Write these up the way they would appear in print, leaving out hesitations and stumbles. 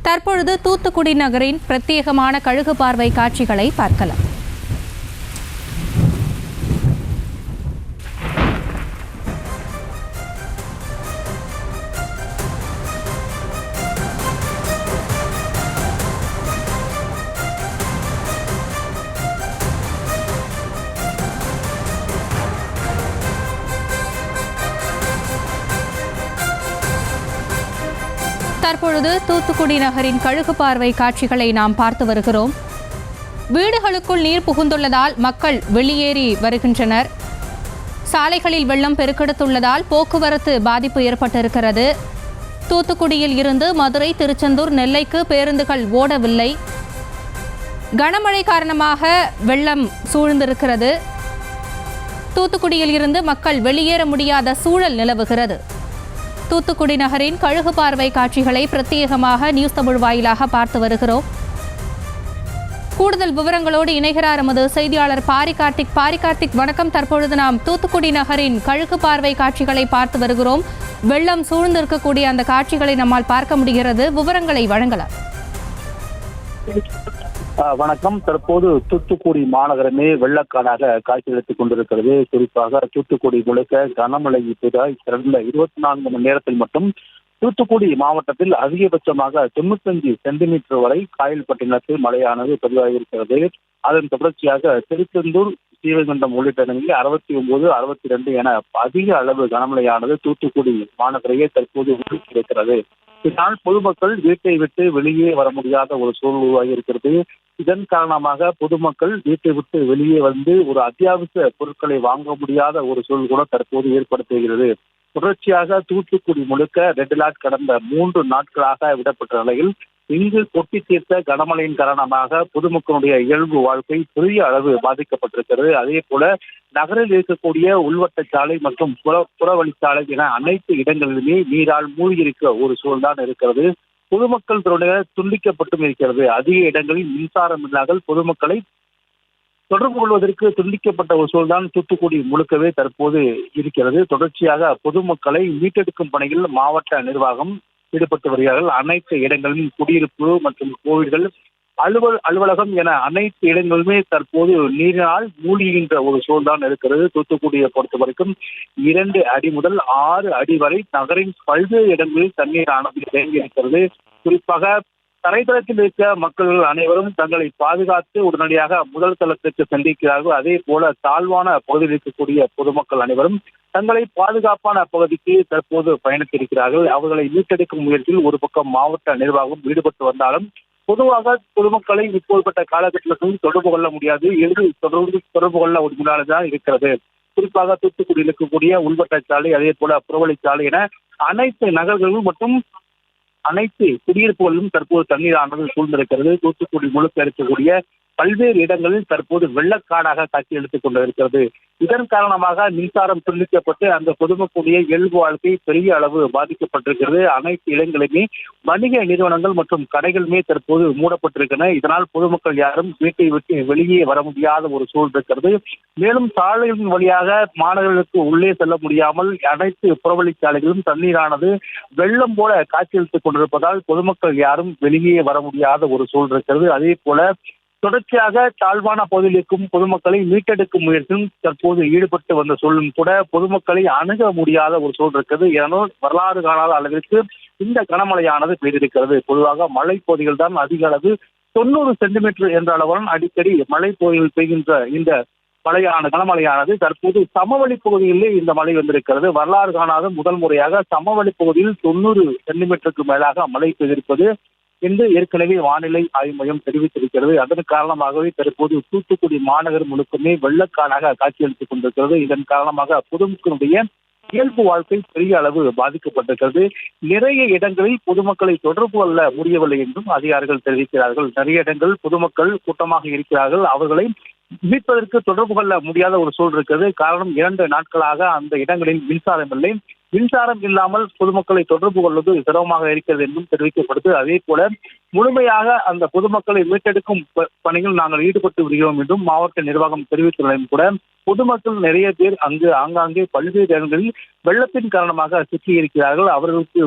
தற்பொழுது தூத்துக்குடி நகரின் பிரத்யேகமான கழுகு பார்வை காட்சிகளை பார்க்கலாம். தற்பொழுது தூத்துக்குடி நகரின் கழுகு பார்வை காட்சிகளை நாம் பார்த்து வருகிறோம். வீடுகளுக்குள் நீர் புகுந்துள்ளதால் மக்கள் வெளியேறி வருகின்றனர். சாலைகளில் வெள்ளம் பெருக்கெடுத்துள்ளதால் போக்குவரத்து பாதிப்பு ஏற்பட்டிருக்கிறது. தூத்துக்குடியில் இருந்து மதுரை, திருச்செந்தூர், நெல்லைக்கு பேருந்துகள் ஓடவில்லை. கனமழை காரணமாக வெள்ளம் சூழ்ந்திருக்கிறது. தூத்துக்குடியில் இருந்து மக்கள் வெளியேற முடியாத சூழல் நிலவுகிறது. தூத்துக்குடி நகரின் கழுகு பார்வை காட்சிகளை பிரத்யேகமாக நியூஸ் தமிழ் வாயிலாக பார்த்து வருகிறோம். கூடுதல் விவரங்களோடு இணைகிறார் எமது செய்தியாளர் பாரிகார்த்திக். வணக்கம். தற்பொழுது நாம் தூத்துக்குடி நகரின் கழுகு பார்வை காட்சிகளை பார்த்து வருகிறோம். வெள்ளம் சூழ்ந்திருக்கக்கூடிய அந்த காட்சிகளை நம்மால் பார்க்க முடிகிறது. விவரங்களை வழங்கலாம். வணக்கம். தற்போது தூத்துக்குடி மாநகரமே வெள்ளக்காடாக காட்சியளித்துக் கொண்டிருக்கிறது. குறிப்பாக தூத்துக்குடி முழுக்க கனமழை கடந்த 24 மணி நேரத்தில் மட்டும் தூத்துக்குடி மாவட்டத்தில் அதிகபட்சமாக 95 சென்டிமீட்டர் வரை காயல்பட்டினத்தில் மழையானது பதிவாகியிருக்கிறது. அதன் தொடர்ச்சியாக திருச்செந்தூர், ஸ்ரீவைகுண்டம் உள்ளிட்ட இடங்களில் 69, 62 என அதிக அளவு கனமழையானது தூத்துக்குடி மாநகரையே தற்போது இருக்கிறது. இதனால் பொதுமக்கள் வீட்டை விட்டு வெளியே வர முடியாத ஒரு சூழல் உருவாகி இருக்கிறது. இதன் காரணமாக பொதுமக்கள் வீட்டை விட்டு வெளியே வந்து ஒரு அத்தியாவசிய பொருட்களை வாங்க முடியாத ஒரு சூழல் கூட தற்போது ஏற்படுத்துகிறது. தொடர்ச்சியாக தூத்துக்குடி முழுக்க ரெட் அலர்ட் கடந்த 3 நாட்களாக விடப்பட்ட நிலையில் இங்கு கொட்டி தீர்த்த கனமழையின் காரணமாக பொதுமக்களுடைய இயல்பு வாழ்க்கை பெரிய அளவு பாதிக்கப்பட்டிருக்கிறது. அதே போல நகரில் இருக்கக்கூடிய உள்வட்ட சாலை மற்றும் புறவழிச்சாலை என அனைத்து இடங்களிலுமே நீரால் மூழ்கியிருக்க ஒரு சூழல்தான் இருக்கிறது. பொதுமக்கள் துண்டிக்கப்பட்டும் இருக்கிறது. அதிக இடங்களில் மின்சாரம் இல்லாமல் பொதுமக்களை தொடர்பு கொள்வதற்கு துண்டிக்கப்பட்ட ஒரு சூழல்தான் தூத்துக்குடி முழுக்கவே தற்போது இருக்கிறது. தொடர்ச்சியாக பொதுமக்களை மீட்டெடுக்கும் பணியில் மாவட்ட நிர்வாகம் ஈடுபட்டு வருகிறார்கள். அனைத்து இடங்களிலும் குடியிருப்பு மற்றும் கோவில்கள், அலுவலகம் என அனைத்து இடங்களுமே தற்போது நீரினால் மூழ்கின்ற ஒரு சூழல்தான் இருக்கிறது. தூத்துக்குடியை பொறுத்த வரைக்கும் 2 அடி முதல் 6 அடி வரை நகரின் பல்வேறு இடங்களில் தண்ணீர் ஆனது தேங்கி இருக்கிறது. குறிப்பாக தரைத்தளத்தில் இருக்க மக்கள் அனைவரும் தங்களை பாதுகாத்து உடனடியாக முதல் தளத்திற்கு சென்றிருக்கிறார்கள். அதே போல தாழ்வான பகுதியில் இருக்கக்கூடிய பொதுமக்கள் அனைவரும் தங்களை பாதுகாப்பான பகுதிக்கு தற்போது பயணித்திருக்கிறார்கள். அவர்களை மீட்டெடுக்கும் முயற்சியில் ஒரு பக்கம் மாவட்ட நிர்வாகம் ஈடுபட்டு வந்தாலும் பொதுவாக பொதுமக்களை இப்போதுபட்ட காலகட்டத்தில் தொடர்பு கொள்ள முடியாது. தொடர்பு கொள்ள முடியாததான் இருக்கிறது. குறிப்பாக தூத்துக்குடியில் இருக்கக்கூடிய உள்வட்ட சாலை, அதே போல புறவழிச்சாலை என அனைத்து நகர்களிலும் மற்றும் அனைத்து குடியிருப்புகளிலும் தற்போது தண்ணீரானது சூழ்ந்திருக்கிறது. தூத்துக்குடி முழுக்க இருக்கக்கூடிய பல்வேறு இடங்களில் தற்போது வெள்ளக்காடாக காட்சியளித்துக் கொண்டிருக்கிறது. இதன் காரணமாக மின்சாரம் துண்டிக்கப்பட்டு அந்த பொதுமக்களுடைய இயல்பு வாழ்க்கை பெரிய அளவு பாதிக்கப்பட்டிருக்கிறது. அனைத்து இடங்களிலுமே வணிக நிறுவனங்கள் மற்றும் கடைகளுமே தற்போது மூடப்பட்டிருக்கின்றன. இதனால் பொதுமக்கள் யாரும் வீட்டை விட்டு வெளியே வர முடியாத ஒரு சூழல் இருக்கிறது. மேலும் சாலைகளின் வழியாக மாணவர்களுக்கு உள்ளே செல்ல முடியாமல் அனைத்து புறவழிச்சாலைகளும் தண்ணீரானது வெள்ளம் போல காட்சியளித்துக் கொண்டிருப்பதால் பொதுமக்கள் யாரும் வெளியே வர முடியாத ஒரு சூழல் இருக்கிறது. அதே போல தொடர்ச்சியாக தாழ்வான பகுதியில் இருக்கும் பொதுமக்களை மீட்டெடுக்கும் முயற்சியும் தற்போது ஈடுபட்டு வந்த சூழலும் கூட பொதுமக்களை அணுக முடியாத ஒரு சூழல் இருக்கிறது. ஏனால் வரலாறு காணாத அளவிற்கு இந்த கனமழையானது பெய்திருக்கிறது. பொதுவாக மழைப்பகுதிகள் தான் அதிக அளவு 90 சென்டிமீட்டர் என்ற அளவுடன் அடிக்கடி மழைப்பகுதிகள் பெய்கின்ற இந்த கனமழையானது தற்போது சமவெளி பகுதியிலே இந்த மழை வந்திருக்கிறது. வரலாறு காணாத முதல் முறையாக சமவெளி பகுதியில் 90 சென்டிமீட்டருக்கு மேலாக மழை பெய்திருப்பது என்று ஏற்கனவே வானிலை ஆய்வு மையம் தெரிவித்திருக்கிறது. அதன் காரணமாகவே தற்போது தூத்துக்குடி மாநகர் முழுக்கமே வெள்ளக்காடாக காட்சியளித்துக் கொண்டிருக்கிறது. இதன் காரணமாக பொதுமக்களுடைய இயல்பு வாழ்க்கை பெரிய அளவு பாதிக்கப்பட்டிருக்கிறது. நிறைய இடங்களில் பொதுமக்களை தொடர்பு கொள்ள முடியவில்லை என்றும் அதிகாரிகள் தெரிவிக்கிறார்கள். நிறைய இடங்கள் பொதுமக்கள் கூட்டமாக இருக்கிறார்கள். அவர்களை மீட்பதற்கு தொடர்பு கொள்ள முடியாத ஒரு சூழல் இருக்கிறது. காரணம் 2 நாட்களாக அந்த இடங்களில் மின்சாரம் இல்லை. மின்சாரம் இல்லாமல் பொதுமக்களை தொடர்பு கொள்வது சிரமமாக இருக்கிறது என்றும் தெரிவிக்கப்படுது. அதே போல முழுமையாக அந்த பொதுமக்களை மீட்டெடுக்கும் பணியில் நாங்கள் ஈடுபட்டு வருகிறோம் என்றும் மாவட்ட நிர்வாகம் தெரிவித்துள்ளதும் கூட பொதுமக்கள் நிறைய பேர் ஆங்காங்கே பல்வேறு இடங்களில் வெள்ளத்தின் காரணமாக சிக்கி இருக்கிறார்கள். அவர்களுக்கு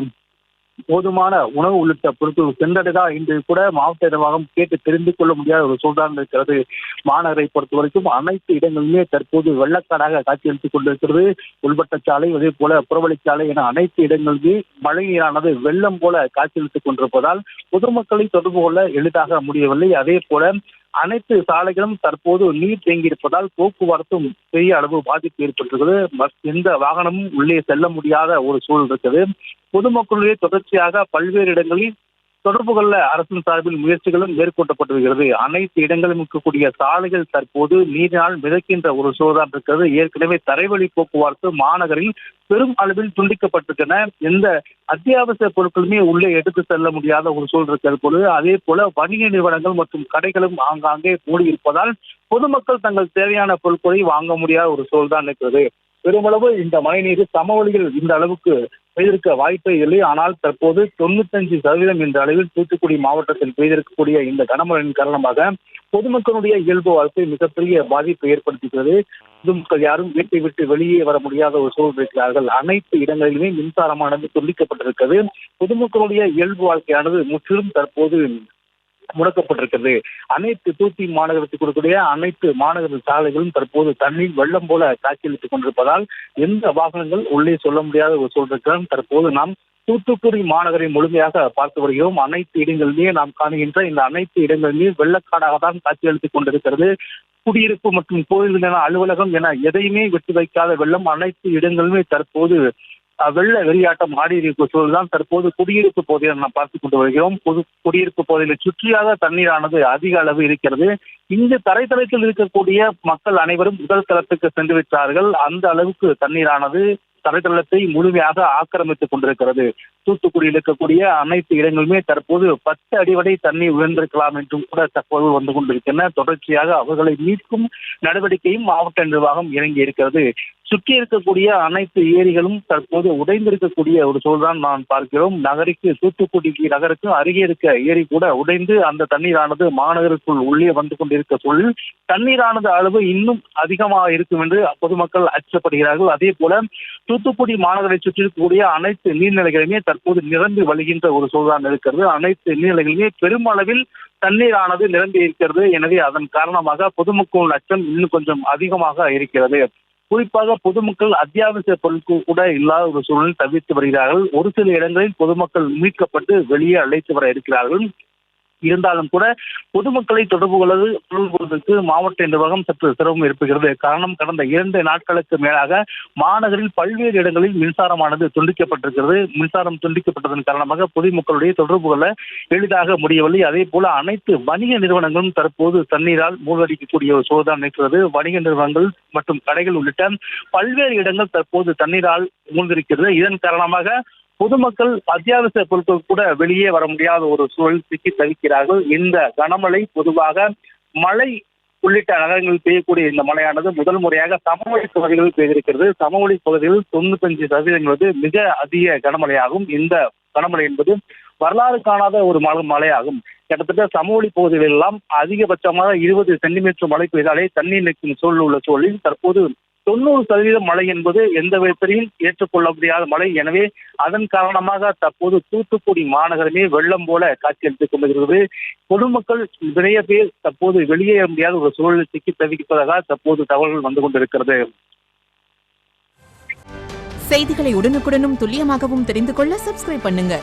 போதுமான உணவு உள்ளிட்ட பொருட்கள் சென்றடைதா என்று கூட மாவட்ட நிர்வாகம் கேட்டு தெரிந்து கொள்ள முடியாத ஒரு சூழ்நிலை இருக்கிறது. மாநகரை பொறுத்த வரைக்கும் அனைத்து இடங்களிலுமே தற்போது வெள்ளக்காடாக காட்சியளித்துக் கொண்டிருக்கிறது. உள்வட்ட சாலை, அதே போல புறவழிச்சாலை என அனைத்து இடங்களிலுமே மழை நீரானது வெள்ளம் போல காட்சியளித்துக் கொண்டிருப்பதால் பொதுமக்களை தொடர்பு கொள்ள எளிதாக முடியவில்லை. அதே போல அனைத்து சாலைகளும் தற்போது நீர் தேங்கியிருப்பதால் போக்குவரத்தும் பெரிய அளவு பாதிப்பு ஏற்பட்டிருக்கிறது. எந்த வாகனமும் உள்ளே செல்ல முடியாத ஒரு சூழல் இருக்குது. பொதுமக்களுடைய தொடர்ச்சியாக பல்வேறு இடங்களில் தொடர்பு கொள்ள அரசின் சார்பில் முயற்சிகளும் மேற்கொள்ளப்பட்டு வருகிறது. அனைத்து இடங்களும் இருக்கக்கூடிய சாலைகள் தற்போது நீரினால் மிதக்கின்ற ஒரு சூழல் இருக்கிறது. ஏற்கனவே தரைவழி போக்குவரத்து மாநகரில் பெரும் அளவில் துண்டிக்கப்பட்டிருக்கின்றன. எந்த அத்தியாவசிய பொருட்களுமே உள்ளே எடுத்து செல்ல முடியாத ஒரு சூழல் இருக்கிறது. அதே போல வணிக நிறுவனங்கள் மற்றும் கடைகளும் ஆங்காங்கே மூடியிருப்பதால் பொதுமக்கள் தங்கள் தேவையான பொருட்களை வாங்க முடியாத ஒரு சூழல் தான் இருக்கிறது. பெருமளவு இந்த மழைநீர் சமவெளியில் இந்த அளவுக்கு பெய்திருக்க வாய்ப்பே இல்லை. ஆனால் தற்போது 95% என்ற அளவில் தூத்துக்குடி மாவட்டத்தில் பெய்திருக்கக்கூடிய இந்த கனமழையின் காரணமாக பொதுமக்களுடைய இயல்பு வாழ்க்கை மிகப்பெரிய பாதிப்பை ஏற்படுத்துகிறது. பொதுமக்கள் யாரும் வீட்டை விட்டு வெளியே வர முடியாத ஒரு சூழல் இருக்கிறார்கள். அனைத்து இடங்களிலுமே மின்சாரமானது துண்டிக்கப்பட்டிருக்கிறது. பொதுமக்களுடைய இயல்பு வாழ்க்கையானது முற்றிலும் தற்போது முடக்கப்பட்டிருக்கிறது. அனைத்து தூத்துக்குடி மாநகரத்தில் கொடுக்கக்கூடிய அனைத்து மாநகர சாலைகளும் தற்போது தண்ணீர் வெள்ளம் போல காட்சியளித்துக் கொண்டிருப்பதால் எந்த வாகனங்கள் உள்ளே சொல்ல முடியாத ஒரு சூழல். தற்போது நாம் தூத்துக்குடி மாநகரை முழுமையாக பார்த்து வருகிறோம். அனைத்து இடங்களிலேயே நாம் காணுகின்ற இந்த அனைத்து இடங்களிலேயே வெள்ளக்காடாக தான் காட்சியளித்துக் கொண்டிருக்கிறது. குடியிருப்பு மற்றும் கோயில் என அலுவலகம் என எதையுமே விட்டு வைக்காத வெள்ளம் அனைத்து இடங்களிலுமே தற்போது வெள்ள வெறியாட்டம் ஆடி இருக்கும் சூழல் தான் தற்போது குடியிருப்பு பகுதியில் நாம் பார்த்துக் கொண்டு வருகிறோம். குடியிருப்பு பகுதிகளை சுற்றியாக தண்ணீரானது அதிக அளவு இருக்கிறது. இந்த தரைத்தளத்தில் இருக்கக்கூடிய மக்கள் அனைவரும் முதல் தளத்துக்கு சென்று விட்டார்கள். அந்த அளவுக்கு தண்ணீரானது தரைத்தளத்தை முழுமையாக ஆக்கிரமித்துக் கொண்டிருக்கிறது. தூத்துக்குடியில் இருக்கக்கூடிய அனைத்து இடங்களுமே தற்போது 10 அடி வரை தண்ணீர் உயர்ந்திருக்கலாம் என்றும் கூட தகவல் வந்து கொண்டிருக்கின்றன. தொடர்ச்சியாக அவர்களை மீட்கும் நடவடிக்கையும் மாவட்ட நிர்வாகம் இறங்கி இருக்கிறது. சுற்றி இருக்கக்கூடிய அனைத்து ஏரிகளும் தற்போது உடைந்திருக்கக்கூடிய ஒரு சூழல்தான் நான் பார்க்கிறோம். தூத்துக்குடி நகருக்கு அருகே இருக்க ஏரி கூட உடைந்து அந்த தண்ணீரானது மாநகருக்குள் உள்ளே வந்து கொண்டிருக்க சூழலில் தண்ணீரானது அளவு இன்னும் அதிகமாக இருக்கும் என்று பொதுமக்கள் அச்சப்படுகிறார்கள். அதே போல தூத்துக்குடி மாநகரை சுற்றி இருக்கக்கூடிய அனைத்து நீர்நிலைகளுமே தற்போது நிரம்பி வழிகின்ற ஒரு சூழல் இருக்கிறது. அனைத்து நீர்நிலைகளுமே பெருமளவில் தண்ணீரானது நிரம்பி இருக்கிறது. எனவே அதன் காரணமாக பொதுமக்கள் அச்சம் இன்னும் கொஞ்சம் அதிகமாக இருக்கிறது. குறிப்பாக பொதுமக்கள் அத்தியாவசிய பொருட்கள் கூட இல்லாத ஒரு சூழலில் தவிர்த்து வருகிறார்கள். ஒரு சில இடங்களில் பொதுமக்கள் மீட்கப்பட்டு வெளியே அழைத்து வர இருக்கிறார்கள். இருந்தாலும் கூட பொதுமக்களை தொடர்பு கொள்வதற்கு மாவட்ட நிர்வாகம் சற்று சிரமம் ஏற்படுகிறது. காரணம், கடந்த 2 நாட்களுக்கு மேலாக மாநகரில் பல்வேறு இடங்களில் மின்சாரமானது துண்டிக்கப்பட்டிருக்கிறது. மின்சாரம் துண்டிக்கப்பட்டதன் காரணமாக பொதுமக்களுடைய தொடர்பு கொள்ள எளிதாக முடியவில்லை. அதே போல அனைத்து வணிக நிறுவனங்களும் தற்போது தண்ணீரால் மூழ்கடிக்கக்கூடிய ஒரு சூழல் இருக்கிறது. வணிக நிறுவனங்கள் மற்றும் கடைகள் உள்ளிட்ட பல்வேறு இடங்கள் தற்போது தண்ணீரால் மூழ்கிருக்கிறது. இதன் காரணமாக பொதுமக்கள் அத்தியாவசிய பொருட்கள் கூட வெளியே வர முடியாத ஒரு சூழல் சிக்கி தவிக்கிறார்கள். இந்த கனமழை பொதுவாக மழை உள்ளிட்ட நகரங்களில் பெய்யக்கூடிய இந்த மழையானது முதல் முறையாக சமவெளி பகுதிகளில் பெய்திருக்கிறது. சமவெளி பகுதிகளில் 95% மிக அதிக கனமழையாகும். இந்த கனமழை என்பது வரலாறு காணாத ஒரு மழையாகும். கிட்டத்தட்ட சமவெளி பகுதிகளில் எல்லாம் அதிகபட்சமாக 20 சென்டிமீட்டர் மழை பெய்தாலே தண்ணீர் நிற்கும் சூழல் உள்ள சூழலில் தற்போது 90% மழை என்பது எந்த விதத்திலையும் ஏற்றுக்கொள்ள முடியாத மழை. எனவே அதன் காரணமாக தற்போது தூத்துக்குடி மாநகரமே வெள்ளம் போல காட்சியளித்துக் கொண்டிருக்கிறது. பொதுமக்கள் நிறைய பேர் தற்போது வெளியேற முடியாத ஒரு சூழலில் சிக்கி தவிப்பதாக தற்போது தகவல்கள் வந்து கொண்டிருக்கிறது. செய்திகளை உடனுக்குடனும் துல்லியமாகவும் தெரிந்து கொள்ள சப்ஸ்கிரைப் பண்ணுங்க.